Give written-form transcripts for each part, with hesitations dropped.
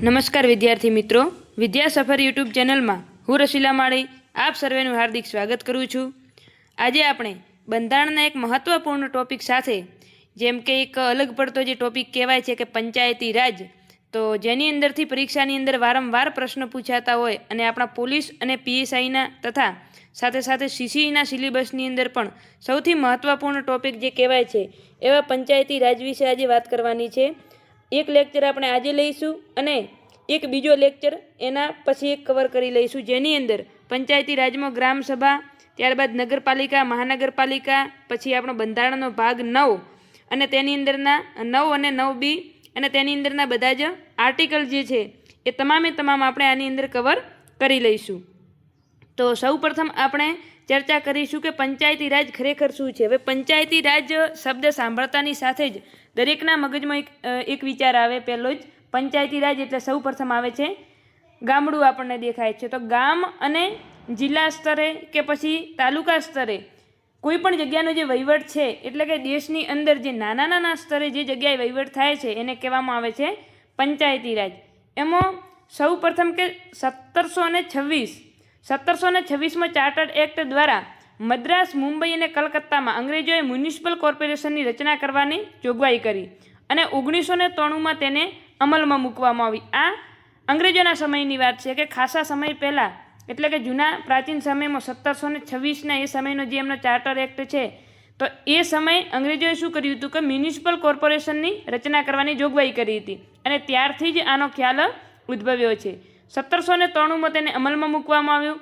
નમસ્કાર વિદ્યાર્થી મિત્રો, વિદ્યા સફર યુટ્યુબ ચેનલમાં હું રસીલા માળી આપ સર્વેનું હાર્દિક સ્વાગત કરું છું। આજે આપણે બંધારણના એક મહત્વપૂર્ણ ટોપિક સાથે, જેમ કે એક અલગ પડતો જે ટોપિક કહેવાય છે કે પંચાયતી રાજ, તો જેની અંદરથી પરીક્ષાની અંદર વારંવાર પ્રશ્ન પૂછાતા હોય અને આપણા પોલીસ અને પીએસઆઈના તથા સાથે સાથે સીસીઈના સિલેબસની અંદર પણ સૌથી મહત્વપૂર્ણ ટોપિક જે કહેવાય છે એવા પંચાયતી રાજ વિશે આજે વાત કરવાની છે। એક લેક્ચર આપણે આજે લઈશું અને એક બીજો લેક્ચર એના પછી એક કવર કરી લઈશું, જેની અંદર પંચાયતી રાજમાં ગ્રામસભા, ત્યારબાદ નગરપાલિકા, મહાનગરપાલિકા, પછી આપણો બંધારણનો ભાગ 9 અને તેની અંદરના 9 અને 9B અને તેની અંદરના બધા જ આર્ટિકલ જે છે એ તમામે તમામ આપણે આની અંદર કવર કરી લઈશું। તો સૌપ્રથમ આપણે ચર્ચા કરીશું કે પંચાયતી રાજ ખરેખર શું છે। હવે પંચાયતી રાજ શબ્દ સાંભળતાની સાથે જ દરેકના મગજમાં એક વિચાર આવે, પહેલો જ પંચાયતી રાજ એટલે સૌપ્રથમ આવે છે ગામડું આપણને દેખાય છે। તો ગામ અને જિલ્લા સ્તરે કે પછી તાલુકા સ્તરે કોઈ પણ જગ્યાનો જે વહીવટ છે, એટલે કે દેશની અંદર જે નાના નાના સ્તરે જે જગ્યાએ વહીવટ થાય છે એને કહેવામાં આવે છે પંચાયતી રાજ। એમાં સૌપ્રથમ કે 1726માં ચાર્ટર્ડ એક્ટ દ્વારા મદ્રાસ, મુંબઈ અને કલકત્તામાં અંગ્રેજોએ મ્યુનિસિપલ કોર્પોરેશનની રચના કરવાની જોગવાઈ કરી અને 1993માં તેને અમલમાં મૂકવામાં આવી। આ અંગ્રેજોના સમયની વાત છે કે ખાસા સમય પહેલાં, એટલે કે જૂના પ્રાચીન સમયમાં 1726ના એ સમયનો જે એમનો ચાર્ટર એક્ટ છે, તો એ સમયે અંગ્રેજોએ શું કર્યું હતું કે મ્યુનિસિપલ કોર્પોરેશનની રચના કરવાની જોગવાઈ કરી હતી અને ત્યારથી જ આનો ખ્યાલ ઉદ્ભવ્યો છે। 1793માં તેને અમલમાં મૂકવામાં આવ્યું।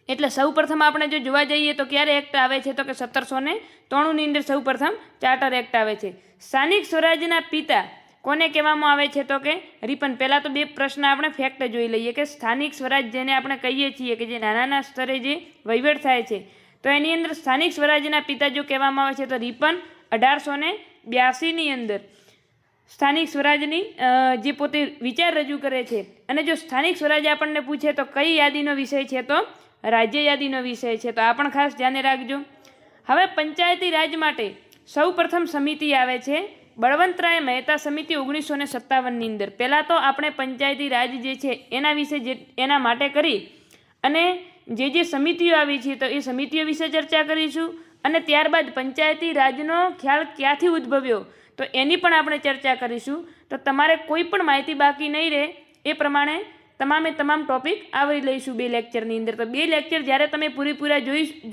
એટલે સૌપ્રથમ આપણે જો જોવા જઈએ તો ક્યારે એક્ટ આવે છે તો કે 1793ની અંદર સૌપ્રથમ ચાર્ટર એક્ટ આવે છે। સ્થાનિક સ્વરાજ્યના પિતા કોને કહેવામાં આવે છે તો કે રિપન। પહેલાં તો બે પ્રશ્ન આપણે ફેક્ટ જોઈ લઈએ કે સ્થાનિક સ્વરાજ જેને આપણે કહીએ છીએ કે જે નાના સ્તરે જે વહીવટ થાય છે, તો એની અંદર સ્થાનિક સ્વરાજ્યના પિતા જો કહેવામાં આવે છે તો રિપન 1882ની અંદર સ્થાનિક સ્વરાજની જે પોતે વિચાર રજૂ કરે છે। અને જો સ્થાનિક સ્વરાજ આપણને પૂછે તો કઈ યાદીનો વિષય છે તો રાજ્ય યાદીનો વિષય છે, તો આ પણ ખાસ ધ્યાને રાખજો। હવે પંચાયતી રાજ માટે સૌ પ્રથમ સમિતિ આવે છે બળવંતરાય મહેતા સમિતિ 1957ની અંદર। પહેલાં તો આપણે પંચાયતી રાજ જે છે એના વિશે એના માટે કરી અને જે સમિતિઓ આવી છે તો એ સમિતિઓ વિશે ચર્ચા કરીશું અને ત્યારબાદ પંચાયતી રાજનો ખ્યાલ ક્યાંથી ઉદ્ભવ્યો તો એની પણ આપણે ચર્ચા કરીશું। તો તમારે કોઈ પણ માહિતી બાકી નહીં રહે એ પ્રમાણે તમામે તમામ ટોપિક આવરી લઈશું બે લેક્ચરની અંદર। તો બે લેક્ચર જ્યારે તમે પૂરેપૂરા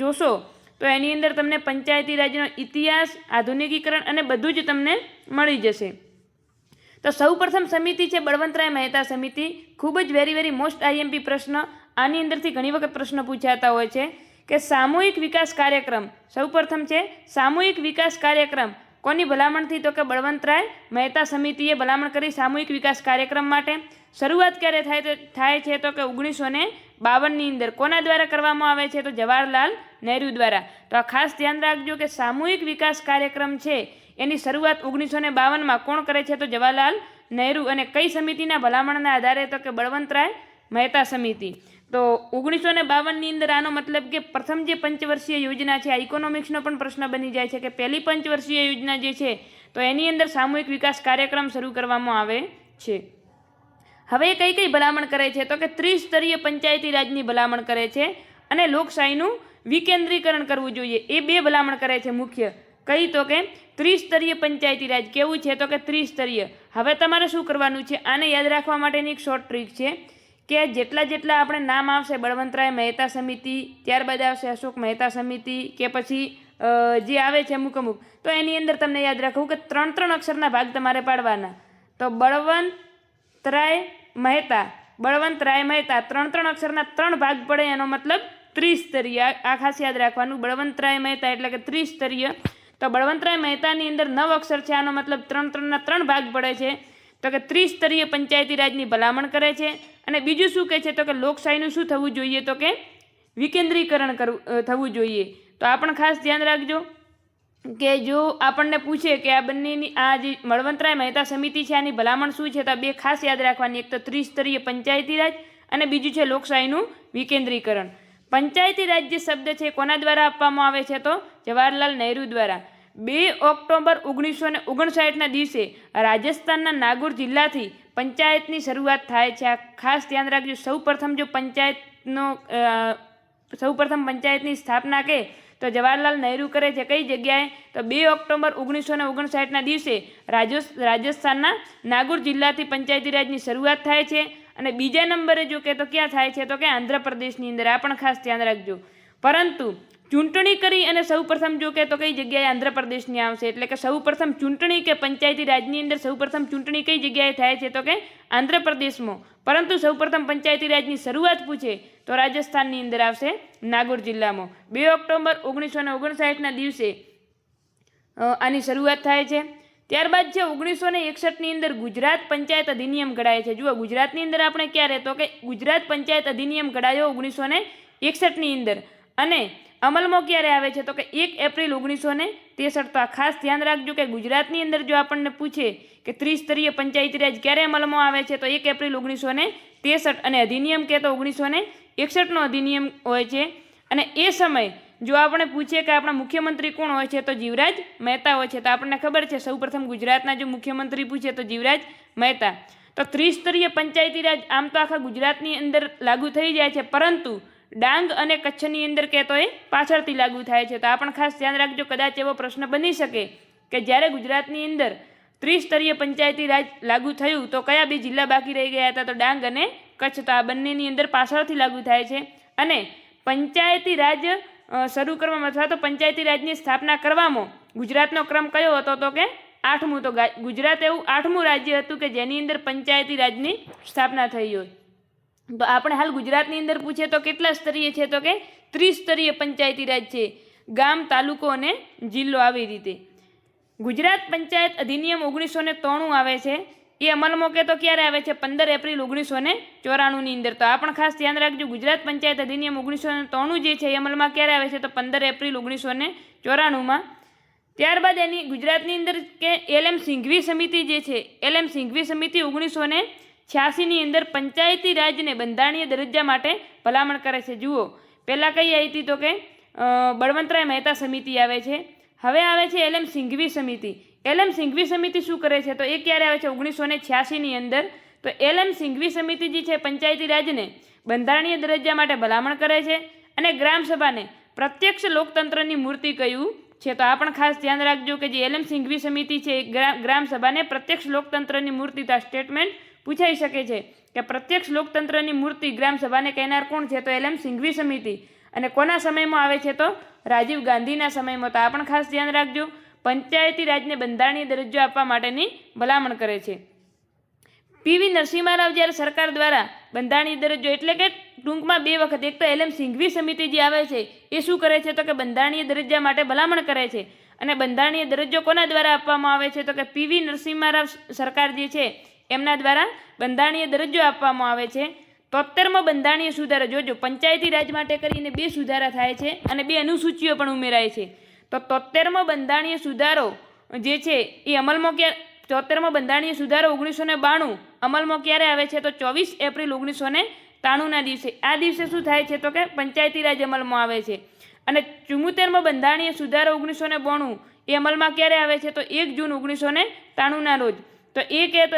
જોશો તો એની અંદર તમને પંચાયતી રાજનો ઇતિહાસ, આધુનિકીકરણ અને બધું જ તમને મળી જશે। તો સૌપ્રથમ સમિતિ છે બળવંતરાય મહેતા સમિતિ। ખૂબ જ વેરી મોસ્ટ આઈએમપી પ્રશ્ન, આની અંદરથી ઘણી વખત પ્રશ્ન પૂછાતા હોય છે કે સામૂહિક વિકાસ કાર્યક્રમ, સૌપ્રથમ છે સામૂહિક વિકાસ કાર્યક્રમ કોની ભલામણથી તો કે બળવંતરાય મહેતા સમિતિએ ભલામણ કરી સામૂહિક વિકાસ કાર્યક્રમ માટે। શરૂઆત ક્યારે થાય છે તો કે 1952ની અંદર। કોના દ્વારા કરવામાં આવે છે તો જવાહરલાલ નહેરુ દ્વારા। તો આ ખાસ ધ્યાન રાખજો કે સામૂહિક વિકાસ કાર્યક્રમ છે એની શરૂઆત 1952માં કોણ કરે છે તો જવાહરલાલ નહેરુ, અને કઈ સમિતિના ભલામણના આધારે તો કે બળવંતરાય મહેતા સમિતિ। તો 1952ની અંદર આનો મતલબ કે પ્રથમ જે પંચવર્ષીય યોજના છે, આ ઇકોનોમિક્સનો પણ પ્રશ્ન બની જાય છે કે પહેલી પંચવર્ષીય યોજના જે છે તો એની અંદર સામૂહિક વિકાસ કાર્યક્રમ શરૂ કરવામાં આવે છે। હવે કઈ કઈ ભલામણ કરે છે તો કે ત્રિસ્તરીય પંચાયતી રાજની ભલામણ કરે છે અને લોકશાહીનું વિકેન્દ્રીકરણ કરવું જોઈએ, એ બે ભલામણ કરે છે મુખ્ય। કઈ તો કે ત્રિસ્તરીય પંચાયતી રાજ કેવું છે તો કે ત્રિસ્તરીય। હવે તમારે શું કરવાનું છે, આને યાદ રાખવા માટેની એક શોર્ટ ટ્રીક છે કે જેટલા આપણે નામ આવશે બળવંતરાય મહેતા સમિતિ, ત્યારબાદ આવશે અશોક મહેતા સમિતિ કે પછી જે આવે છે અમુક, તો એની અંદર તમને યાદ રાખવું કે 3 અક્ષરના ભાગ તમારે પાડવાના। તો બળવંતરાય મહેતા 3 અક્ષરના 3 ભાગ પડે, એનો મતલબ ત્રિસ્તરીય। આ ખાસ યાદ રાખવાનું, બળવંતરાય મહેતા એટલે કે ત્રિસ્તરીય। તો બળવંતરાય મહેતાની અંદર 9 અક્ષર છે, આનો મતલબ 3ના 3 ભાગ પડે છે, તો કે ત્રિસ્તરીય પંચાયતી રાજની ભલામણ કરે છે। અને બીજું શું કહે છે તો કે લોકશાહીનું શું થવું જોઈએ તો કે વિકેન્દ્રીકરણ થવું જોઈએ। તો આ પણ ખાસ ધ્યાન રાખજો કે જો આપણને પૂછે કે આ બંનેની આ જે બળવંતરાય મહેતા સમિતિ છે આની ભલામણ શું છે, તો આ બે ખાસ યાદ રાખવાની, એક તો ત્રિસ્તરીય પંચાયતી રાજ અને બીજું છે લોકશાહીનું વિકેન્દ્રીકરણ। પંચાયતી રાજ જે શબ્દ છે કોના દ્વારા આપવામાં આવે છે તો જવાહરલાલ નહેરુ દ્વારા। 2 ઓક્ટોબર 1959ના દિવસે રાજસ્થાનના નાગૌર જિલ્લાથી પંચાયતની શરૂઆત થાય છે. આ ખાસ ધ્યાન રાખજો. સૌપ્રથમ પંચાયતની સ્થાપના કે તો જવાહરલાલ નહેરુ કરે છે. કઈ જગ્યાએ? તો 2 ઓક્ટોબર 1959ના દિવસે રાજસ્થાનના નાગૌર જિલ્લાથી પંચાયતી રાજની શરૂઆત થાય છે. અને બીજા નંબરે જો કે તો ક્યાં થાય છે? તો કે આંધ્રપ્રદેશની અંદર. આ પણ ખાસ ધ્યાન રાખજો. પરંતુ ચૂંટણી કરી અને સૌપ્રથમ જો કે તો કઈ જગ્યાએ? આંધ્રપ્રદેશની આવશે. એટલે કે સૌપ્રથમ ચૂંટણી કે પંચાયતી રાજની અંદર સૌપ્રથમ ચૂંટણી કઈ જગ્યાએ થાય છે? તો કે આંધ્રપ્રદેશમાં. પરંતુ સૌપ્રથમ પંચાયતી રાજની શરૂઆત પૂછે તો રાજસ્થાનની અંદર આવશે, નાગૌર જિલ્લામાં. 2 ઓક્ટોબર 1959ના દિવસે આની શરૂઆત થાય છે. ત્યારબાદ છે 1961ની અંદર ગુજરાત પંચાયત અધિનિયમ ઘડાય છે. જુઓ, ગુજરાતની અંદર આપણે ક્યારે? તો કે ગુજરાત પંચાયત અધિનિયમ ઘડાયો 1961ની અંદર. અને અમલમાં ક્યારે આવે છે? તો કે 1 એપ્રિલ 1963. તો આ ખાસ ધ્યાન રાખજો કે ગુજરાતની અંદર જો આપણને પૂછે કે ત્રિસ્તરીય પંચાયતી રાજ ક્યારે અમલમાં આવે છે? તો 1 એપ્રિલ 1963. અને અધિનિયમ કે તો 1961નો અધિનિયમ હોય છે. અને એ સમય જો આપણે પૂછીએ કે આપણા મુખ્યમંત્રી કોણ હોય છે? તો જીવરાજ મહેતા હોય છે. તો આપણને ખબર છે સૌપ્રથમ ગુજરાતના જો મુખ્યમંત્રી પૂછે તો જીવરાજ મહેતા. તો ત્રિસ્તરીય પંચાયતી રાજ આમ તો આખા ગુજરાતની અંદર લાગુ થઈ જાય છે, પરંતુ ડાંગ અને કચ્છની અંદર કહેતો એ પાછળથી લાગુ થાય છે. તો આ પણ ખાસ ધ્યાન રાખજો. કદાચ એવો પ્રશ્ન બની શકે કે જ્યારે ગુજરાતની અંદર ત્રિસ્તરીય પંચાયતી રાજ લાગુ થયું તો કયા 2 જિલ્લા બાકી રહી ગયા હતા? તો ડાંગ અને કચ્છ. તો આ બંનેની અંદર પાછળથી લાગુ થાય છે. અને પંચાયતી રાજ શરૂ કરવામાં અથવા તો પંચાયતી રાજની સ્થાપના કરવામાં ગુજરાતનો ક્રમ કયો હતો? તો કે 8મું. તો ગુજરાત એવું 8મું રાજ્ય હતું કે જેની અંદર પંચાયતી રાજની સ્થાપના થઈ હોય. તો આપણે હાલ ગુજરાતની અંદર પૂછીએ તો કેટલા સ્તરીય છે? તો કે ત્રિસ્તરીય પંચાયતી રાજ છે. ગામ, તાલુકો અને જિલ્લો આવી રીતે. ગુજરાત પંચાયત અધિનિયમ 1993 આવે છે. એ અમલમાં કે તો ક્યારે આવે છે? 15 એપ્રિલ 1994ની અંદર. તો આ પણ ખાસ ધ્યાન રાખજો. ગુજરાત પંચાયત અધિનિયમ 1993 જે છે એ અમલમાં ક્યારે આવે છે? તો 15 એપ્રિલ 1994માં. ત્યારબાદ એની ગુજરાતની અંદર કે LM સિંઘવી સમિતિ જે છે, LM સિંઘવી સમિતિ 1986ની અંદર પંચાયતી રાજને બંધારણીય દરજ્જા માટે ભલામણ કરે છે. જુઓ, પહેલાં કઈ આવી હતી? તો કે બળવંતરાય મહેતા સમિતિ આવે છે. હવે આવે છે LM સિંઘવી સમિતિ. LM સિંઘવી સમિતિ શું કરે છે? તો એ ક્યારે આવે છે? 1986ની અંદર. તો LM સિંઘવી સમિતિ જે છે પંચાયતી રાજને બંધારણીય દરજ્જા માટે ભલામણ કરે છે. અને ગ્રામસભાને પ્રત્યક્ષ લોકતંત્રની મૂર્તિ કહ્યું છે. તો આ પણ ખાસ ધ્યાન રાખજો કે જે LM સિંઘવી સમિતિ છે ગ્રામસભાને પ્રત્યક્ષ લોકતંત્રની મૂર્તિ. તો આ સ્ટેટમેન્ટ પૂછાઈ શકે છે કે પ્રત્યક્ષ લોકતંત્રની મૂર્તિ ગ્રામસભાને કહેનાર કોણ છે? તો LM સિંઘવી સમિતિ. અને કોના સમયમાં આવે છે? તો રાજીવ ગાંધીના સમયમાં. તો આ પણ ખાસ ધ્યાન રાખજો. પંચાયતી રાજને બંધારણીય દરજ્જો આપવા માટેની ભલામણ કરે છે. PV નરસિંહ રાવ જ્યારે સરકાર દ્વારા બંધારણીય દરજ્જો, એટલે કે ટૂંકમાં 2 વખત, એક તો LM સિંઘવી સમિતિ જે આવે છે એ શું કરે છે? તો કે બંધારણીય દરજ્જા માટે ભલામણ કરે છે. અને બંધારણીય દરજ્જો કોના દ્વારા આપવામાં આવે છે? તો કે PV નરસિંહ રાવ સરકાર જે છે એમના દ્વારા બંધારણીય દરજ્જો આપવામાં આવે છે. 73મો બંધારણીય સુધારો. જોજો, પંચાયતી રાજ માટે કરીને 2 સુધારા થાય છે અને 2 અનુસૂચિઓ પણ ઉમેરાય છે. તો 73મો બંધારણીય સુધારો જે છે એ અમલમાં 73મો બંધારણીય સુધારો 1992 અમલમાં ક્યારે આવે છે? તો 24 એપ્રિલ 1993ના દિવસે. આ દિવસે શું થાય છે? તો કે પંચાયતી રાજ અમલમાં આવે છે. અને 74મો બંધારણીય સુધારો 1992 એ અમલમાં ક્યારે આવે છે? તો 1 જૂન 1993ના રોજ. તો એ કહે તો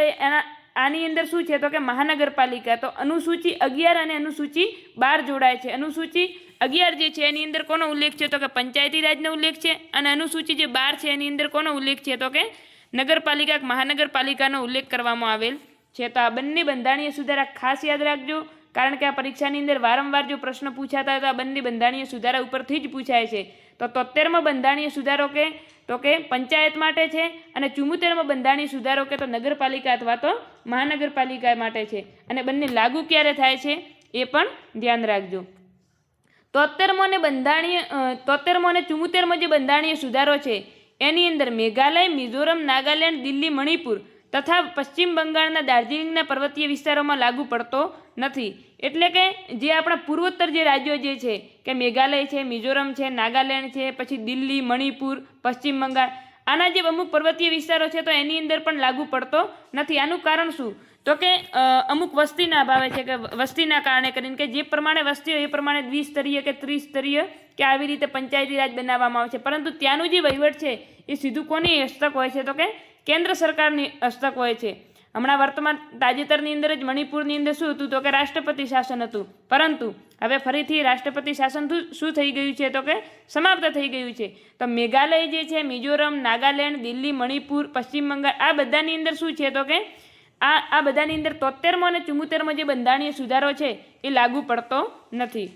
આની અંદર શું છે? તો કે મહાનગરપાલિકા. તો અનુસૂચિ 11 અને અનુસૂચિ 12 જોડાય છે. અનુસૂચિ 11 જે છે એની અંદર કોનો ઉલ્લેખ છે? તો કે પંચાયતી રાજનો ઉલ્લેખ છે. અને અનુસૂચિ જે 12 છે એની અંદર કોનો ઉલ્લેખ છે? તો કે નગરપાલિકા, મહાનગરપાલિકાનો ઉલ્લેખ કરવામાં આવેલ છે. તો આ બંને બંધારણીય સુધારા ખાસ યાદ રાખજો, કારણ કે આ પરીક્ષાની અંદર વારંવાર જો પ્રશ્ન પૂછાતા હોય તો આ બંને બંધારણીય સુધારા ઉપરથી જ પૂછાય છે. તો 73મો બંધારણીય સુધારો કે તો કે પંચાયત માટે છે. અને 74મો બંધારણીય સુધારો કે તો નગરપાલિકા અથવા તો મહાનગરપાલિકા માટે છે. અને બંને લાગુ ક્યારે થાય છે એ પણ ધ્યાન રાખજો. 73મો અને 74મો જે બંધારણીય સુધારો છે એની અંદર મેઘાલય, મિઝોરમ, નાગાલેન્ડ, દિલ્હી, મણિપુર તથા પશ્ચિમ બંગાળના દાર્જિલિંગના પર્વતીય વિસ્તારોમાં લાગુ પડતો નથી. એટલે કે જે આપણા પૂર્વોત્તર જે રાજ્યો જે છે કે મેઘાલય છે, મિઝોરમ છે, નાગાલેન્ડ છે, પછી દિલ્હી, મણિપુર, પશ્ચિમ બંગાળ, આના જે અમુક પર્વતીય વિસ્તારો છે તો એની અંદર પણ લાગુ પડતો નથી. આનું કારણ શું? તો કે અમુક વસ્તીના અભાવે છે, કે વસ્તીના કારણે કરીને, કે જે પ્રમાણે વસ્તી હોય એ પ્રમાણે દ્વિસ્તરીય કે ત્રિસ્તરીય કે આવી રીતે પંચાયતી રાજ બનાવવામાં આવે છે. પરંતુ ત્યાંનું જે વહીવટ છે એ સીધું કોની હસ્તક હોય છે? તો કે કેન્દ્ર સરકારની હસ્તક હોય છે. હમણાં વર્તમાન તાજેતરની અંદર જ મણિપુરની અંદર શું હતું? તો કે રાષ્ટ્રપતિ શાસન હતું. પરંતુ હવે ફરીથી રાષ્ટ્રપતિ શાસન શું થઈ ગયું છે? તો કે સમાપ્ત થઈ ગયું છે. તો મેઘાલય જે છે, મિઝોરમ, નાગાલેન્ડ, દિલ્હી, મણિપુર, પશ્ચિમ બંગાળ, આ બધાની અંદર શું છે? તો કે આ બધાની અંદર 73મો અને 74મો જે બંધારણીય સુધારો છે એ લાગુ પડતો નથી.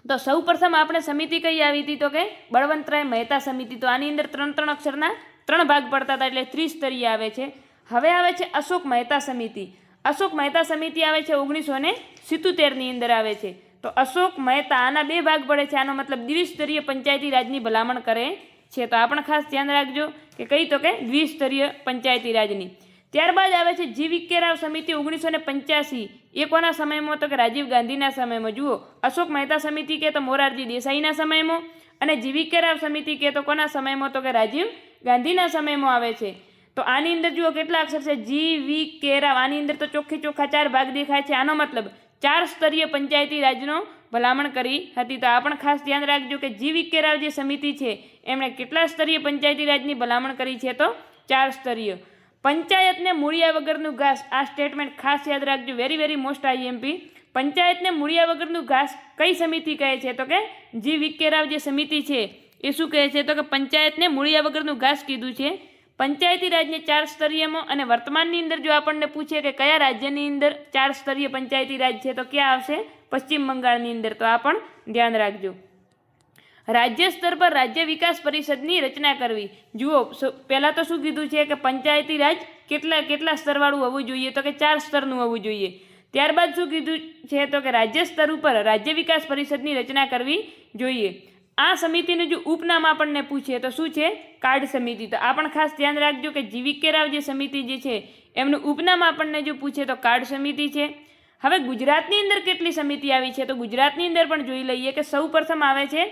તો સૌ પ્રથમ આપણે સમિતિ કઈ આવી હતી? તો કે બળવંતરાય મહેતા સમિતિ. તો આની અંદર 3 અક્ષરના 3 ભાગ પડતા હતા, એટલે ત્રિસ્તરીય આવે છે. હવે આવે છે અશોક મહેતા સમિતિ. અશોક મહેતા સમિતિ આવે છે 1977ની અંદર આવે છે. તો અશોક મહેતા, આના 2 ભાગ પડે છે. આનો મતલબ દ્વિસ્તરીય પંચાયતી રાજની ભલામણ કરે છે. તો આપણે ખાસ ધ્યાન રાખજો કે કઈ? તો કે દ્વિસ્તરીય પંચાયતી રાજની. ત્યારબાદ આવે છે જી.વી.કે. રાવ સમિતિ 1985. એ કોના સમયમાં? તો કે રાજીવ ગાંધીના સમયમાં. જુઓ, અશોક મહેતા સમિતિ કે તો મોરારજી દેસાઈના સમયમાં, અને જી.વી.કે. રાવ સમિતિ કે તો કોના સમયમાં? તો કે રાજીવ ગાંધીના સમયમાં આવે છે. તો આની અંદર જુઓ કેટલા અક્ષર છે? જી.વી.કે. રાવ. આની અંદર તો ચોખ્ખા 4 ભાગ દેખાય છે. આનો મતલબ 4 સ્તરીય પંચાયતી રાજનો ભલામણ કરી હતી. તો આ પણ ખાસ ધ્યાન રાખજો કે જી.વી.કે. રાવ જે સમિતિ છે એમણે કેટલા સ્તરીય પંચાયતી રાજની ભલામણ કરી છે? તો 4 સ્તરીય. પંચાયતને મૂળિયા વગરનું ઘાસ. આ સ્ટેટમેન્ટ ખાસ યાદ રાખજો, વેરી મોસ્ટ આઈએમપી. પંચાયતને મૂળિયા વગરનું ઘાસ કઈ સમિતિ કહે છે? તો કે જી.વી.કે. રાવ જે સમિતિ છે એ શું કહે છે? તો કે પંચાયતને મૂળિયા વગરનું ઘાસ કીધું છે. પંચાયતી રાજને 4 સ્તરીયમાં, અને વર્તમાનની અંદર જો આપણને પૂછે કે કયા રાજ્યની અંદર 4 સ્તરીય પંચાયતી રાજ છે, તો ક્યાં આવશે? પશ્ચિમ બંગાળની અંદર. તો આ પણ ધ્યાન રાખજો. રાજ્ય સ્તર પર રાજ્ય વિકાસ પરિષદની રચના કરવી. જુઓ, પહેલાં તો શું કીધું છે કે પંચાયતી રાજ કેટલા સ્તરવાળું હોવું જોઈએ? તો કે 4 સ્તરનું હોવું જોઈએ. ત્યારબાદ શું કીધું છે? તો કે રાજ્ય સ્તર ઉપર રાજ્ય વિકાસ પરિષદની રચના કરવી જોઈએ. આ સમિતિનું જો ઉપનામ આપણને પૂછે તો શું છે? કાર્ડ સમિતિ. તો આ પણ ખાસ ધ્યાન રાખજો કે જી.વી.કે. રાવ જે સમિતિ જે છે એમનું ઉપનામ આપણને જો પૂછે તો કાર્ડ સમિતિ છે. હવે ગુજરાતની અંદર કેટલી સમિતિ આવી છે? તો ગુજરાતની અંદર પણ જોઈ લઈએ કે સૌ પ્રથમ આવે છે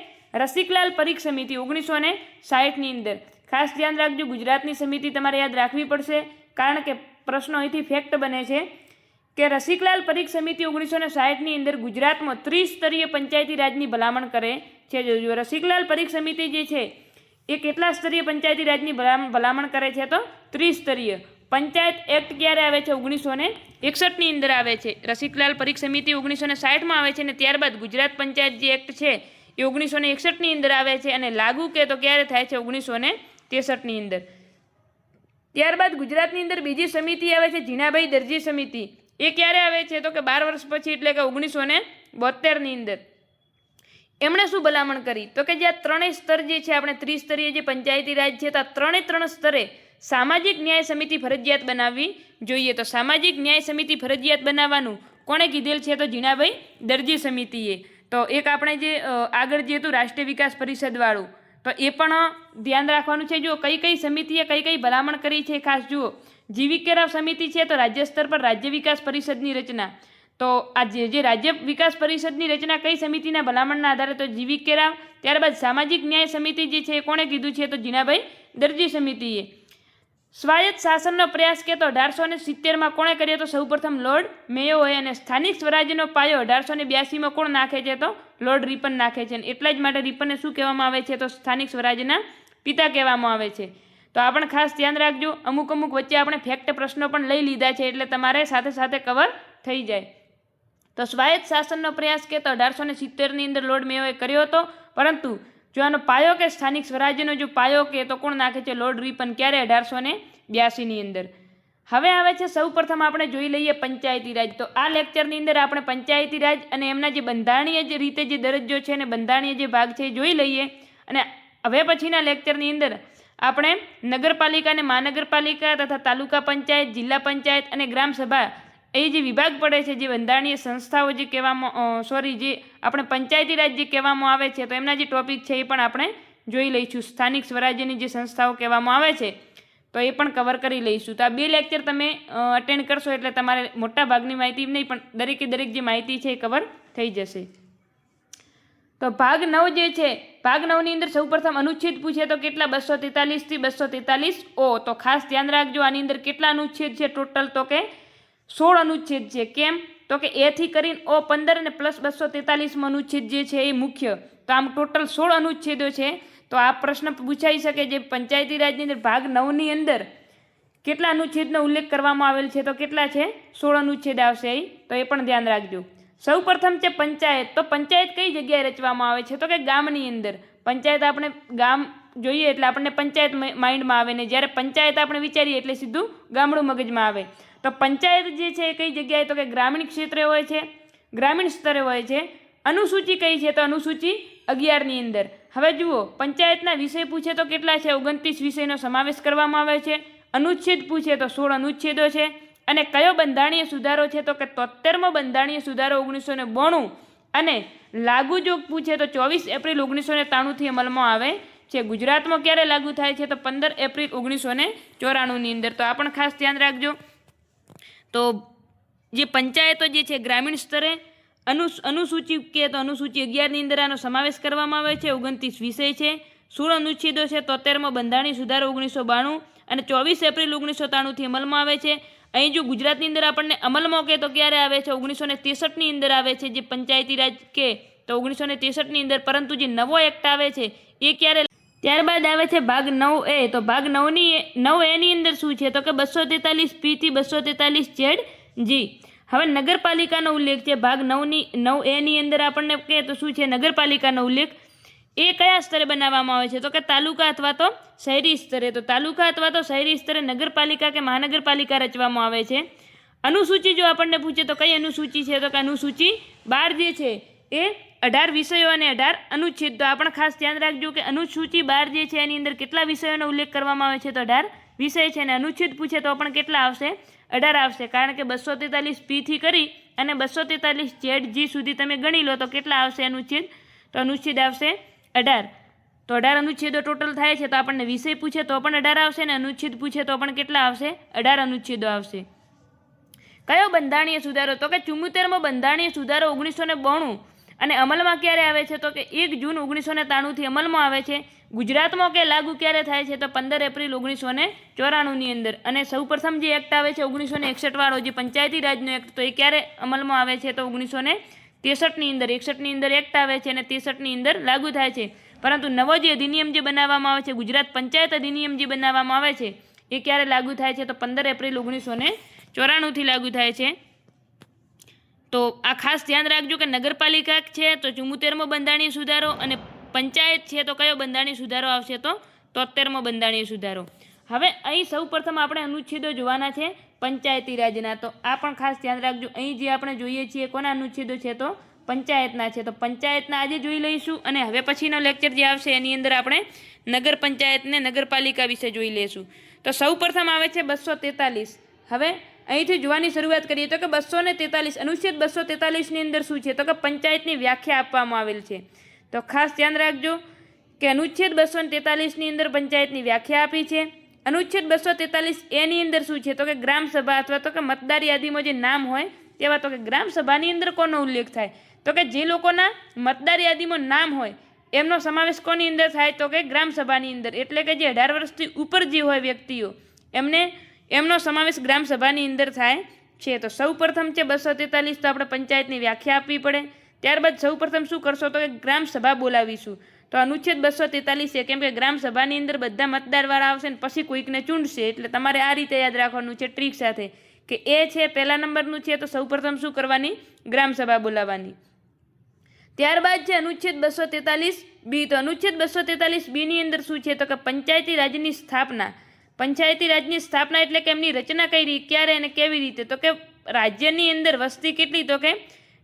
રસિકલાલ પરીખ સમિતિ 1960ની અંદર. ખાસ ધ્યાન રાખજો, ગુજરાતની સમિતિ તમારે યાદ રાખવી પડશે, કારણ કે પ્રશ્નો અહીંથી ફેક્ટ બને છે કે રસિકલાલ પરીખ સમિતિ 1960ની અંદર ગુજરાતમાં ત્રિસ્તરીય પંચાયતી રાજની ભલામણ કરે છે. જો રસિકલાલ પરીખ સમિતિ જે છે એ કેટલા સ્તરીય પંચાયતી રાજની ભલામણ કરે છે? તો ત્રિસ્તરીય. પંચાયત એક્ટ ક્યારે આવે છે? 1961ની અંદર આવે છે. રસિકલાલ પરીખ સમિતિ 1960માં આવે છે, અને ત્યારબાદ ગુજરાત પંચાયત જે એક્ટ છે એ 1961ની અંદર આવે છે, અને લાગુ કે તો ક્યારે થાય છે? 1963ની અંદર. ત્યારબાદ ગુજરાતની અંદર બીજી સમિતિ આવે છે જીણાભાઈ દરજી સમિતિ. એ ક્યારે આવે છે? તો કે 12 વર્ષ પછી, એટલે કે 1972ની અંદર. એમણે શું ભલામણ કરી? તો કે જે આ 3 સ્તર જે છે, આપણે ત્રિસ્તરીય જે પંચાયતી રાજ છે, તો આ 3 સ્તરે સામાજિક ન્યાય સમિતિ ફરજિયાત બનાવવી જોઈએ. તો સામાજિક ન્યાય સમિતિ ફરજિયાત બનાવવાનું કોણે કીધેલ છે? તો જીણાભાઈ દરજી સમિતિએ. તો એક આપણે જે આગળ જે હતું રાષ્ટ્રીય વિકાસ પરિષદવાળું, તો એ પણ ધ્યાન રાખવાનું છે. જો કઈ સમિતિએ કઈ ભલામણ કરી છે ખાસ જુઓ. જી.વી.કે. રાવ સમિતિ છે તો રાજ્ય સ્તર પર રાજ્ય વિકાસ પરિષદની રચના. તો આ જે રાજ્ય વિકાસ પરિષદની રચના કઈ સમિતિના ભલામણના આધારે? તો જી.વી.કે. રાવ. ત્યારબાદ સામાજિક ન્યાય સમિતિ જે છે એ કોણે કીધું છે? તો જીણાભાઈ દરજી સમિતિએ. સ્વાયત્ત શાસનનો પ્રયાસ કે તો 1870માં કોણે કર્યો? તો સૌપ્રથમ લોર્ડ મેયોએ. અને સ્થાનિક સ્વરાજ્યનો પાયો 1882માં કોણ નાખે છે? તો લોર્ડ રિપન નાખે છે. એટલા જ માટે રિપનને શું કહેવામાં આવે છે? તો સ્થાનિક સ્વરાજ્યના પિતા કહેવામાં આવે છે. તો આ પણ ખાસ ધ્યાન રાખજો. અમુક વચ્ચે આપણે ફેક્ટ પ્રશ્નો પણ લઈ લીધા છે, એટલે તમારે સાથે કવર થઈ જાય. તો સ્વાયત્ત શાસનનો પ્રયાસ કે તો 1870ની અંદર લોર્ડ મેયોએ કર્યો હતો, પરંતુ જો આનો પાયો કે સ્થાનિક સ્વરાજ્યનો જો પાયો કે તો કોણ નાખે છે? Lord Ripon. ક્યારે? 1882ની અંદર. હવે આવે છે સૌ પ્રથમ આપણે જોઈ લઈએ પંચાયતી રાજ. તો આ લેક્ચરની અંદર આપણે પંચાયતી રાજ અને એમના જે બંધારણીય જે રીતે જે દરજ્જો છે અને બંધારણીય જે ભાગ છે એ જોઈ લઈએ. અને હવે પછીના લેક્ચરની અંદર આપણે નગરપાલિકા અને મહાનગરપાલિકા તથા તાલુકા પંચાયત, જિલ્લા પંચાયત અને ગ્રામસભા એ જે વિભાગ પડે છે, જે બંધારણીય સંસ્થાઓ જે કહેવામાં જે આપણે પંચાયતી રાજ જે કહેવામાં આવે છે, તો એમના જે ટોપિક છે એ પણ આપણે જોઈ લઈશું. સ્થાનિક સ્વરાજ્યની જે સંસ્થાઓ કહેવામાં આવે છે તો એ પણ કવર કરી લઈશું. તો આ 2 લેક્ચર તમે અટેન્ડ કરશો એટલે તમારે મોટા ભાગની માહિતી નહીં પણ દરેક જે માહિતી છે એ કવર થઈ જશે. તો ભાગ 9 જે છે, ભાગ 9ની અંદર સૌપ્રથમ અનુચ્છેદ પૂછે તો કેટલા? 243 થી 243 ઓ. તો ખાસ ધ્યાન રાખજો, આની અંદર કેટલા અનુચ્છેદ છે ટોટલ? તો કે 16 અનુચ્છેદ છે. કેમ? તો કે એથી કરીને O15 અને પ્લસ 243મો અનુચ્છેદ જે છે એ મુખ્ય. તો આમ ટોટલ 16 અનુચ્છેદો છે. તો આ પ્રશ્ન પૂછાઈ શકે જે પંચાયતી રાજની અંદર ભાગ 9ની અંદર કેટલા અનુચ્છેદનો ઉલ્લેખ કરવામાં આવેલ છે? તો કેટલા છે? 16 અનુચ્છેદ આવશે. તો એ પણ ધ્યાન રાખજો. સૌ પ્રથમ છે પંચાયત. તો પંચાયત કઈ જગ્યાએ રચવામાં આવે છે? તો કે ગામની અંદર. પંચાયત આપણે ગામ જોઈએ એટલે આપણને પંચાયત માઇન્ડમાં આવે ને જ્યારે પંચાયત આપણે વિચારીએ એટલે સીધું ગામડું મગજમાં આવે. તો પંચાયત જે છે એ કઈ જગ્યાએ? તો કે ગ્રામીણ ક્ષેત્રે હોય છે, ગ્રામીણ સ્તરે હોય છે. અનુસૂચિ કઈ છે? તો અનુસૂચિ 11ની અંદર. હવે જુઓ, પંચાયતના વિષય પૂછે તો કેટલા છે? 29 વિષયનો સમાવેશ કરવામાં આવે છે. અનુચ્છેદ પૂછે તો 16 અનુચ્છેદો છે. અને કયો બંધારણીય સુધારો છે? તો કે 73મો બંધારણીય સુધારો 1992. અને લાગુ જો પૂછે તો 24 એપ્રિલ 1993થી અમલમાં આવે છે. ગુજરાતમાં ક્યારે લાગુ થાય છે? તો 15 એપ્રિલ 1994ની અંદર. તો આ પણ ખાસ ધ્યાન રાખજો. તો જે પંચાયતો જે છે ગ્રામીણ સ્તરે અનુસૂચિ કે તો અનુસૂચિ 11ની અંદર આનો સમાવેશ કરવામાં આવે છે. 29 વિષય છે, 16 અનુચ્છેદો છે, 73મો બંધારણીય સુધારો 1992 અને 24 એપ્રિલ 1993થી અમલમાં આવે છે. અહીં જો ગુજરાતની અંદર આપણને અમલમાં કે તો ક્યારે આવે છે? 1963ની અંદર આવે છે જે પંચાયતી રાજ કે તો 1963ની અંદર. પરંતુ જે નવો એક્ટ આવે છે એ ક્યારે? ત્યારબાદ આવે છે ભાગ 9A. તો ભાગ 9Aની અંદર શું છે? તો કે 243P થી 243ZG. હવે નગરપાલિકાનો ઉલ્લેખ છે ભાગ 9Aની અંદર આપણને કહે તો શું છે? નગરપાલિકાનો ઉલ્લેખ. એ કયા સ્તરે બનાવવામાં આવે છે? તો કે તાલુકા અથવા તો શહેરી સ્તરે. તો તાલુકા અથવા તો શહેરી સ્તરે નગરપાલિકા કે મહાનગરપાલિકા રચવામાં આવે છે. અનુસૂચિ જો આપણને પૂછે તો કઈ અનુસૂચિ છે? તો કે અનુસૂચિ 12 જે છે એ 18 વિષયો અને 18 અનુચ્છેદ. તો આ પણ ખાસ ધ્યાન રાખજો કે અનુસૂચિ 12 જે છે એની અંદર કેટલા વિષયોનો ઉલ્લેખ કરવામાં આવે છે? તો 18 વિષય છે. અને અનુચ્છેદ પૂછે તો પણ કેટલા આવશે? 18 આવશે. કારણ કે 243P થી કરી અને 243ZG સુધી તમે ગણી લો તો કેટલા આવશે અનુચ્છેદ? તો અનુચ્છેદ આવશે 18. તો 18 અનુચ્છેદો ટોટલ થાય છે. તો આપણને વિષય પૂછે તો પણ 18 આવશે અને અનુચ્છેદ પૂછે તો પણ કેટલા આવશે? 18 અનુચ્છેદો આવશે. કયો બંધારણીય સુધારો? તો કે 74મો બંધારણીય સુધારો 1992. અને અમલમાં ક્યારે આવે છે? તો કે 1 જૂન 1993થી અમલમાં આવે છે. ગુજરાતમાં કે લાગુ ક્યારે થાય છે? તો 15 એપ્રિલ 1994ની અંદર. અને સૌપ્રથમ જે એક્ટ આવે છે 1961 વાળો જે પંચાયતી રાજનો એક્ટ, તો એ ક્યારે અમલમાં આવે છે? તો 1963ની અંદર. 61ની અંદર એક્ટ આવે છે અને 63ની અંદર લાગુ થાય છે. પરંતુ નવો જે અધિનિયમ જે બનાવવામાં આવે છે, ગુજરાત પંચાયત અધિનિયમ જે બનાવવામાં આવે છે એ ક્યારે લાગુ થાય છે? તો 15 એપ્રિલ 1994થી લાગુ થાય છે. તો આ ખાસ ધ્યાન રાખજો કે નગરપાલિકા છે તો 74મો બંધારણીય સુધારો અને પંચાયત છે તો કયો બંધારણીય સુધારો આવશે? તો 73મો બંધારણીય સુધારો. હવે અહીં સૌ પ્રથમ આપણે અનુચ્છેદો જોવાના છે પંચાયતી રાજના. તો આ પણ ખાસ ધ્યાન રાખજો. અહીં જે આપણે જોઈએ છીએ કોના અનુચ્છેદો છે? તો પંચાયતના છે. તો પંચાયતના આજે જોઈ લઈશું અને હવે પછીનો લેક્ચર જે આવશે એની અંદર આપણે નગર પંચાયતને નગરપાલિકા વિશે જોઈ લઈશું. તો સૌ પ્રથમ આવે છે 243. હવે અહીંથી જોવાની શરૂઆત કરીએ તો કે 243 અનુચ્છેદ 243ની અંદર શું છે? તો કે પંચાયતની વ્યાખ્યા આપવામાં આવેલ છે. તો ખાસ ધ્યાન રાખજો કે અનુચ્છેદ 243ની અંદર પંચાયતની વ્યાખ્યા આપી છે. અનુચ્છેદ 243A ની અંદર શું છે? તો કે ગ્રામસભા અથવા તો કે મતદાર યાદીમાં જે નામ હોય તેવા. તો કે ગ્રામસભાની અંદર કોનો ઉલ્લેખ થાય? તો કે જે લોકોના મતદાર યાદીમાં નામ હોય એમનો સમાવેશ કોની અંદર થાય? તો કે ગ્રામસભાની અંદર. એટલે કે જે 18 વર્ષથી ઉપર જે હોય વ્યક્તિઓ એમનો સમાવેશ ગ્રામસભાની અંદર થાય છે. તો સૌ પ્રથમ છે 243. તો આપણે પંચાયતની વ્યાખ્યા આપવી પડે. ત્યારબાદ સૌ પ્રથમ શું કરશો? તો કે ગ્રામસભા બોલાવીશું. તો અનુચ્છેદ 243 છે કેમ કે ગ્રામસભાની અંદર બધા મતદારવાળા આવશે ને પછી કોઈકને ચૂંટશે. એટલે તમારે આ રીતે યાદ રાખવાનું છે ટ્રીક સાથે કે એ છે પહેલા નંબરનું છે. તો સૌ પ્રથમ શું કરવાની? ગ્રામસભા બોલાવવાની. ત્યારબાદ છે અનુચ્છેદ 243B. તો અનુચ્છેદ 243Bની અંદર શું છે? તો કે પંચાયતી રાજની સ્થાપના. પંચાયતી રાજની સ્થાપના એટલે કે એમની રચના કઈ ક્યારે અને કેવી રીતે? તો કે રાજ્યની અંદર વસ્તી કેટલી? તો કે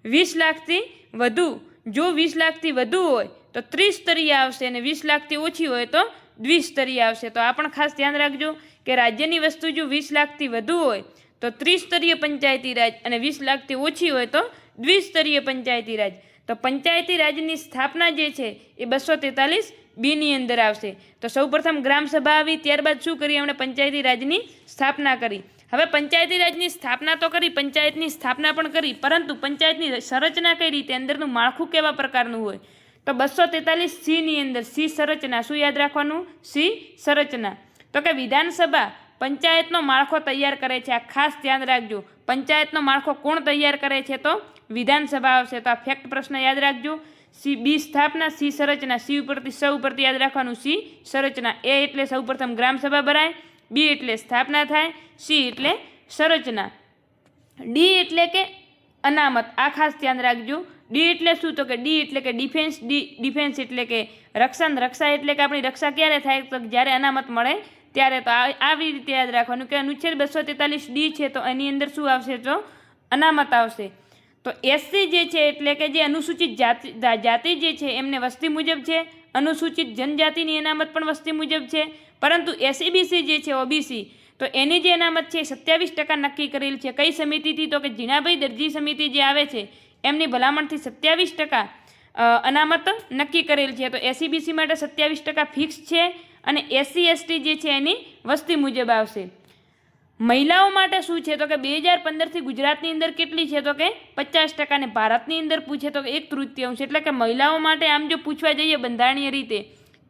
20 લાખથી વધુ. જો 20 લાખથી વધુ હોય તો ત્રિસ્તરીય આવશે અને 20 લાખથી ઓછી હોય તો દ્વિસ્તરીય આવશે. તો આ પણ ખાસ ધ્યાન રાખજો કે રાજ્યની વસ્તુ જો 20 લાખથી વધુ હોય તો ત્રિસ્તરીય પંચાયતી રાજ અને 20 લાખથી ઓછી હોય તો દ્વિસ્તરીય પંચાયતી રાજ. તો પંચાયતી રાજની સ્થાપના જે છે એ 243Bની અંદર આવશે. તો સૌપ્રથમ ગ્રામસભા આવી, ત્યારબાદ શું કરી? એમણે પંચાયતી રાજની સ્થાપના કરી. હવે પંચાયતી રાજની સ્થાપના તો કરી, પંચાયતની સ્થાપના પણ કરી, પરંતુ પંચાયતની સંરચના કઈ રીતે? અંદરનું માળખું કેવા પ્રકારનું હોય? તો 243C ની અંદર સી સંરચના. શું યાદ રાખવાનું? સી સંરચના. તો કે વિધાનસભા પંચાયતનો માળખો તૈયાર કરે છે. આ ખાસ ધ્યાન રાખજો. પંચાયતનો માળખો કોણ તૈયાર કરે છે? તો વિધાનસભા આવશે. તો આ ફેક્ટ પ્રશ્ન યાદ રાખજો. બી સ્થાપના, સી સંરચના. સી ઉપરથી સ ઉપરથી યાદ રાખવાનું સી સંરચના. એ એટલે સૌ પ્રથમ ગ્રામસભા ભરાય, બી એટલે સ્થાપના થાય, સી એટલે સંરચના, ડી એટલે કે અનામત. આ ખાસ ધ્યાન રાખજો. ડી એટલે શું? તો કે ડી એટલે કે ડિફેન્સ. ડિફેન્સ એટલે કે રક્ષણ. રક્ષા એટલે કે આપણી રક્ષા ક્યારે થાય? તો જ્યારે અનામત મળે ત્યારે. તો આવી રીતે યાદ રાખવાનું કે અનુચ્છેદ 243 ડી છે તો એની અંદર શું આવશે? તો અનામત આવશે. તો એસસી જે છે એટલે કે જે અનુસૂચિત જાતિ જે છે એમને વસ્તી મુજબ છે. અનુસૂચિત જનજાતિની અનામત પણ વસ્તી મુજબ છે. પરંતુ એસસીબીસી જે છે ઓબીસી, તો એની જે અનામત છે 27% નક્કી કરેલ છે. કઈ સમિતિથી? તો કે જીણાભાઈ દરજી સમિતિ જે આવે છે એમની ભલામણથી 27% અનામત નક્કી કરેલ છે. તો એસસીબીસી માટે 27% ફિક્સ છે અને એસસી એસટી જે છે એની વસ્તી મુજબ આવશે. મહિલાઓ માટે શું છે? તો કે 2015થી ગુજરાતની અંદર કેટલી છે? તો કે 50%. ને ભારતની અંદર પૂછે તો કે 1/3. એટલે કે મહિલાઓ માટે આમ જો પૂછવા જઈએ બંધારણીય રીતે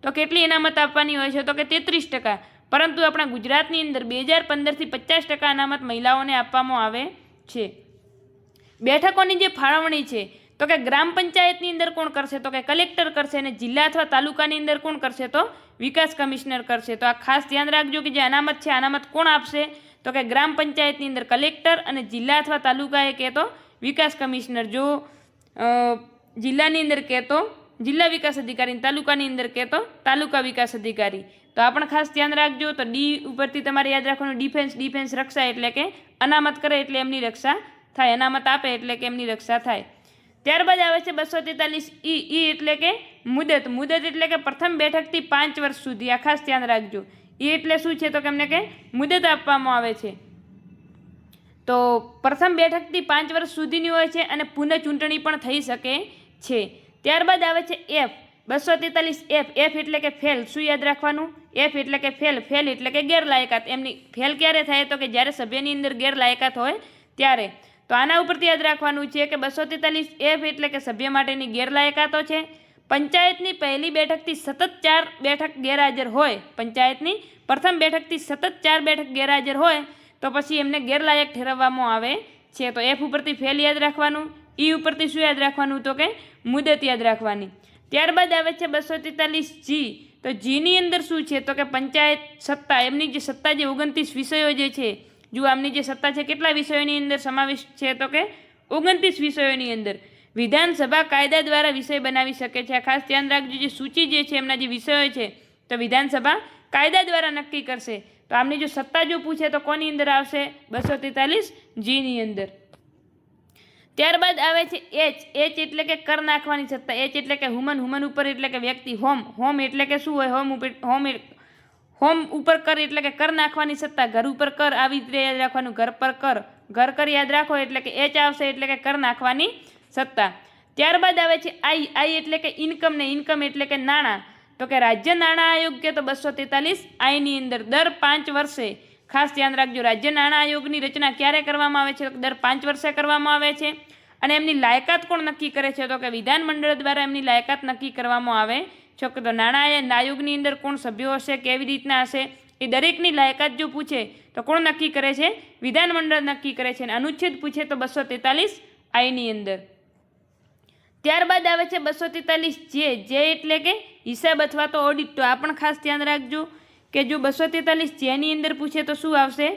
તો કેટલી અનામત આપવાની હોય છે? તો કે 33%. પરંતુ આપણા ગુજરાતની અંદર 2015થી 50% અનામત મહિલાઓને આપવામાં આવે છે. બેઠકોની જે ફાળવણી છે તો કે ગ્રામ પંચાયતની અંદર કોણ કરશે? તો કે કલેક્ટર કરશે. અને જિલ્લા અથવા તાલુકાની અંદર કોણ કરશે? તો વિકાસ કમિશનર કરશે. તો આ ખાસ ધ્યાન રાખજો કે જે અનામત છે અનામત કોણ આપશે? તો કે ગ્રામ પંચાયતની અંદર કલેક્ટર અને જિલ્લા અથવા તાલુકાએ કહેતો વિકાસ કમિશનર. જો જિલ્લાની અંદર કહેતો જિલ્લા વિકાસ અધિકારી, તાલુકાની અંદર કહેતો તાલુકા વિકાસ અધિકારી. તો આ પણ ખાસ ધ્યાન રાખજો. તો ડી ઉપરથી તમારે યાદ રાખવાનું ડિફેન્સ. ડિફેન્સ રક્ષા એટલે કે અનામત કરે એટલે એમની રક્ષા થાય, અનામત આપે એટલે કે એમની રક્ષા થાય. ત્યારબાદ આવે છે 243 ઈ એટલે કે મુદત. મુદત એટલે કે પ્રથમ બેઠકથી 5 વર્ષ સુધી. આ ખાસ ધ્યાન રાખજો. એ એટલે શું છે? તો કે એમને કે મુદત આપવામાં આવે છે. તો પ્રથમ બેઠકથી 5 વર્ષ સુધીની હોય છે અને પુનઃ ચૂંટણી પણ થઈ શકે છે. ત્યારબાદ આવે છે એફ. 243 એફ. એફ એટલે કે ફેલ. શું યાદ રાખવાનું? એફ એટલે કે ફેલ. ફેલ એટલે કે ગેરલાયકાત. એમની ફેલ ક્યારે થાય? તો કે જ્યારે સભ્યની અંદર ગેરલાયકાત હોય ત્યારે. તો આના ઉપરથી યાદ રાખવાનું છે કે 243 એફ એટલે કે સભ્ય માટેની ગેરલાયકાતો છે. પંચાયતની પહેલી બેઠકથી સતત 4 બેઠક ગેરહાજર હોય, પંચાયતની પ્રથમ બેઠકથી સતત 4 બેઠક ગેરહાજર હોય તો પછી એમને ગેરલાયક ઠેરવવામાં આવે છે. તો એફ ઉપરથી ફેલ યાદ રાખવાનું. ઈ ઉપરથી શું યાદ રાખવાનું? તો કે મુદત યાદ રાખવાની. ત્યારબાદ આવે છે 243 જી. તો જીની અંદર શું છે? તો કે પંચાયત સત્તા. એમની જે સત્તા જે 29 વિષયો જે છે, જો આમની જે સત્તા છે કેટલા વિષયોની અંદર સમાવેશ છે? તો કે 29 વિષયોની અંદર. વિધાનસભા કાયદા દ્વારા વિષય બનાવી શકે છે. આ ખાસ ધ્યાન રાખજો. જે સૂચિ જે છે એમના જે વિષયો છે તો વિધાનસભા કાયદા દ્વારા નક્કી કરશે. તો આમની જો સત્તા જો પૂછે તો કોની અંદર આવશે? 243 જીની અંદર. ત્યારબાદ આવે છે એચ. એચ એટલે કે કર નાખવાની સત્તા. એચ એટલે કે હુમન. હુમન ઉપર એટલે કે વ્યક્તિ. હોમ. હોમ એટલે કે શું હોય? હોમ ઉપર કર એટલે કે કર નાખવાની સત્તા. ઘર ઉપર કર. આવી રીતે યાદ રાખવાનું. ઘર પર કર. ઘર કર યાદ રાખો એટલે કે એચ આવશે એટલે કે કર નાખવાની સત્તા. ત્યારબાદ આવે છે આઈ. આઈ એટલે કે ઇન્કમ. ને ઇન્કમ એટલે કે નાણાં. તો કે રાજ્ય નાણાં આયોગ કે તો 243 આઈની અંદર દર 5 વર્ષે. ખાસ ધ્યાન રાખજો. રાજ્ય નાણાં આયોગની રચના ક્યારે કરવામાં આવે છે? તો દર 5 વર્ષે કરવામાં આવે છે. અને એમની લાયકાત કોણ નક્કી કરે છે? તો કે વિધાનમંડળ દ્વારા એમની લાયકાત નક્કી કરવામાં આવે છે. તો નાણાં આયોગની અંદર કોણ સભ્યો હશે, કેવી રીતના હશે, એ દરેકની લાયકાત જો પૂછે તો કોણ નક્કી કરે છે? વિધાનમંડળ નક્કી કરે છે. અને અનુચ્છેદ પૂછે તો 243 આઈની અંદર. ત્યારબાદ આવે છે 243 જે. જે એટલે કે હિસાબ અથવા તો ઓડિટ. તો આ પણ ખાસ ધ્યાન રાખજો કે જો 243 જેની અંદર પૂછે તો શું આવશે?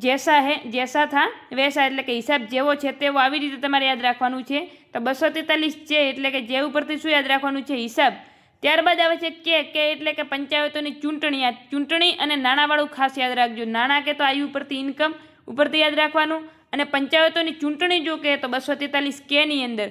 જૈસા હે જૈસા થા વૈસા. એટલે કે હિસાબ જેવો છે તેવો. આવી રીતે તમારે યાદ રાખવાનું છે. તો 243 જે એટલે કે જે ઉપરથી શું યાદ રાખવાનું છે? હિસાબ. ત્યારબાદ આવે છે કે એટલે કે પંચાયતોની ચૂંટણી. આ ચૂંટણી અને નાણાંવાળું ખાસ યાદ રાખજો. નાણાં કે તો આઈ ઉપરથી ઇન્કમ ઉપરથી યાદ રાખવાનું. અને પંચાયતોની ચૂંટણી જો કહે તો 243 કેની અંદર.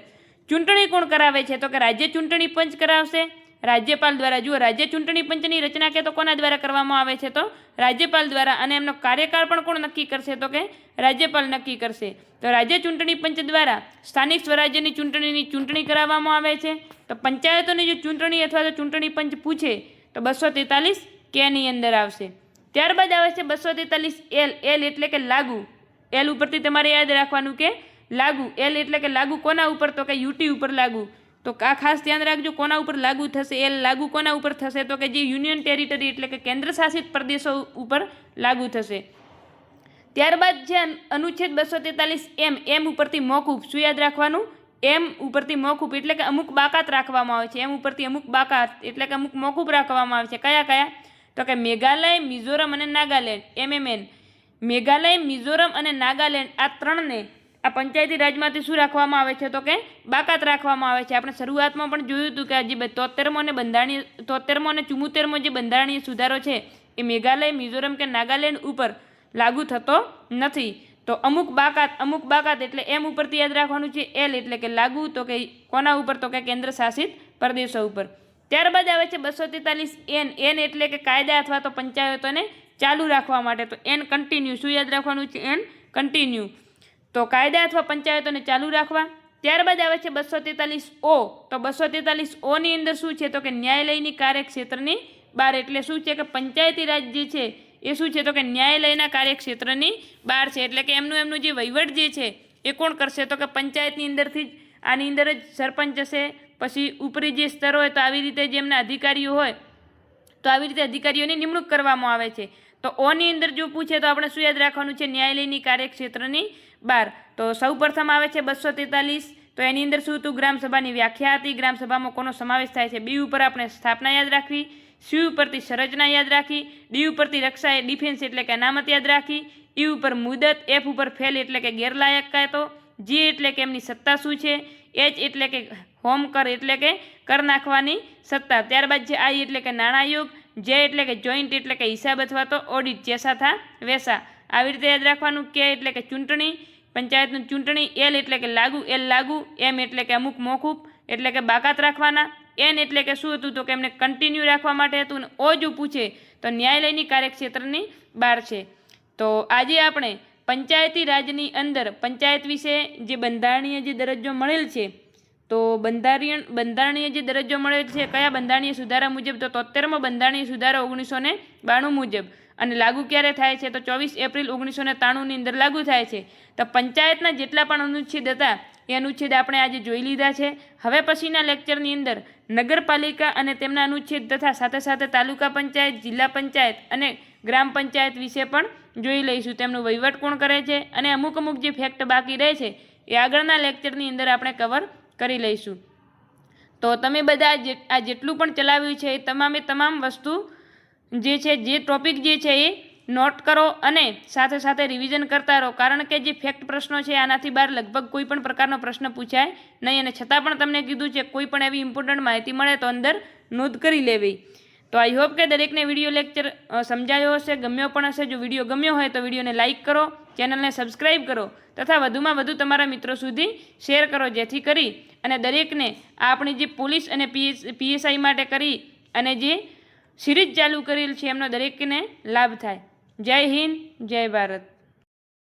ચૂંટણી કોણ કરાવે છે? તો કે રાજ્ય ચૂંટણી પંચ કરાવશે રાજ્યપાલ દ્વારા. જુઓ, રાજ્ય ચૂંટણી પંચની રચના કે તો કોના દ્વારા કરવામાં આવે છે? તો રાજ્યપાલ દ્વારા. અને એમનો કાર્યકાળ પણ કોણ નક્કી કરશે? તો કે રાજ્યપાલ નક્કી કરશે. તો રાજ્ય ચૂંટણી પંચ દ્વારા સ્થાનિક સ્વરાજ્યની ચૂંટણીની ચૂંટણી કરાવવામાં આવે છે. તો પંચાયતોની જો ચૂંટણી અથવા તો ચૂંટણી પંચ પૂછે તો 243 કેની અંદર આવશે. ત્યારબાદ આવે છે 243 એલ. એલ એટલે કે લાગુ. એલ ઉપરથી તમારે યાદ રાખવાનું કે લાગુ. એલ એટલે કે લાગુ કોના ઉપર? તો કે યુટી ઉપર લાગુ. તો આ ખાસ ધ્યાન રાખજો કોના ઉપર લાગુ થશે. એ લાગુ કોના ઉપર થશે તો કે જે યુનિયન ટેરિટરી એટલે કે કેન્દ્ર શાસિત પ્રદેશો ઉપર લાગુ થશે. ત્યારબાદ છે અનુચ્છેદ 243 એમ ઉપરથી મોકૂફ. શું યાદ રાખવાનું? એમ ઉપરથી મોકૂફ એટલે કે અમુક બાકાત રાખવામાં આવે છે. એમ ઉપરથી અમુક બાકાત એટલે કે અમુક મોકૂફ રાખવામાં આવે છે. કયા કયા? તો કે મેઘાલય, મિઝોરમ અને નાગાલેન્ડ MMN. મેઘાલય, મિઝોરમ અને નાગાલેન્ડ આ ત્રણને આ પંચાયતી રાજમાંથી શું રાખવામાં આવે છે તો કે બાકાત રાખવામાં આવે છે. આપણે શરૂઆતમાં પણ જોયું હતું કે આ જે 73મો અને 74મો જે બંધારણીય સુધારો છે એ મેઘાલય, મિઝોરમ કે નાગાલેન્ડ ઉપર લાગુ થતો નથી. તો અમુક બાકાત એટલે એમ ઉપરથી યાદ રાખવાનું છે. એલ એટલે કે લાગુ, તો કે કોના ઉપર તો કે કેન્દ્ર શાસિત પ્રદેશો ઉપર. ત્યારબાદ આવે છે 243 એન એટલે કે કાયદા અથવા તો પંચાયતોને ચાલુ રાખવા માટે. તો એન કન્ટિન્યુ. શું યાદ રાખવાનું છે? એન કન્ટિન્યુ. તો કાયદા અથવા પંચાયતોને ચાલુ રાખવા. ત્યારબાદ આવે છે 243 ઓ. તો 243 ઓની અંદર શું છે તો કે ન્યાયાલયની કાર્યક્ષેત્રની બહાર. એટલે શું છે કે પંચાયતી રાજ જે છે એ શું છે તો કે ન્યાયાલયના કાર્યક્ષેત્રની બહાર છે. એટલે કે એમનું જે વહીવટ જે છે એ કોણ કરશે તો કે પંચાયતની અંદરથી જ. આની અંદર જ સરપંચ હશે. પછી ઉપરી જે સ્તર હોય તો આવી રીતે જે એમના અધિકારીઓ હોય તો આવી રીતે અધિકારીઓની નિમણૂક કરવામાં આવે છે. તો ઓની અંદર જો પૂછે તો આપણે શું યાદ રાખવાનું છે? ન્યાયાલયની કાર્યક્ષેત્રની બહાર. તો સૌ પ્રથમ આવે છે 243. તો એની અંદર શું હતું? ગ્રામસભાની વ્યાખ્યા હતી. ગ્રામસભામાં કોનો સમાવેશ થાય છે? બી ઉપર આપણે સ્થાપના યાદ રાખવી. સી ઉપરથી સંરચના યાદ રાખી. ડી ઉપરથી રક્ષા એ ડિફેન્સ એટલે કે અનામત યાદ રાખી. ઈ ઉપર મુદત. એફ ઉપર ફેલ એટલે કે ગેરલાયકાતો. જી એટલે કે એમની સત્તા શું છે. એચ એટલે કે હોમ કર એટલે કે કર નાખવાની સત્તા. ત્યારબાદ છે આઈ એટલે કે નાણાં આયોગ. જે એટલે કે જોઈન્ટ એટલે કે હિસાબ અથવા તો ઓડિટ. જેસા થા વેસા. આવી રીતે યાદ રાખવાનું. કે એટલે કે ચૂંટણી, પંચાયતનું ચૂંટણી. એલ એટલે કે લાગુ. એલ લાગુ. એમ એટલે કે અમુક મોકૂફ એટલે કે બાકાત રાખવાના. એન એટલે કે શું હતું તો કે એમને કન્ટિન્યુ રાખવા માટે હતું. ઓ જો પૂછે તો ન્યાયાલયની કાર્યક્ષેત્રની બહાર છે. તો આજે આપણે પંચાયતી રાજની અંદર પંચાયત વિશે જે બંધારણીય જે દરજ્જો મળેલ છે તો બંધારણીય જે દરજ્જો મળેલ છે કયા બંધારણીય સુધારા મુજબ? તો 73મો બંધારણીય સુધારો 1992 મુજબ. અને લાગુ ક્યારે થાય છે? તો 24 એપ્રિલ 1993ની અંદર લાગુ થાય છે. તો પંચાયતના જેટલા પણ અનુચ્છેદ હતા એ અનુચ્છેદ આપણે આજે જોઈ લીધા છે. હવે પછીના લેક્ચરની અંદર નગરપાલિકા અને તેમના અનુચ્છેદ તથા સાથે સાથે તાલુકા પંચાયત, જિલ્લા પંચાયત અને ગ્રામ પંચાયત વિશે પણ જોઈ લઈશું. તેમનું વહીવટ કોણ કરે છે અને અમુક જે ફેક્ટ બાકી રહે છે એ આગળના લેક્ચરની અંદર આપણે કવર કરી લઈશું. તો તમે બધા આ જેટલું પણ ચલાવ્યું છે એ તમામ વસ્તુ જે છે જે ટોપિક જે છે એ નોટ કરો અને સાથે સાથે રિવિઝન કરતા રહો. કારણ કે જે ફેક્ટ પ્રશ્નો છે આનાથી બહાર લગભગ કોઈ પણ પ્રકારનો પ્રશ્ન પૂછાય નહીં. અને છતાં પણ તમને કીધું છે કોઈ પણ એવી ઇમ્પોર્ટન્ટ માહિતી મળે તો અંદર નોંધ કરી લેવી. તો આઈ હોપ કે દરેકને વિડીયો લેક્ચર સમજાયો હશે, ગમ્યો પણ હશે. જો વિડીયો ગમ્યો હોય તો વિડીયોને લાઇક કરો, ચેનલને સબસ્ક્રાઈબ કરો તથા વધુમાં વધુ તમારા મિત્રો સુધી શેર કરો, જેથી કરી અને દરેકને આપણી જે પોલીસ અને PSI માટે કરી અને જે સિરીઝ ચાલુ કરેલ છે એમનો દરેકને લાભ થાય. જય હિન્દ, જય ભારત.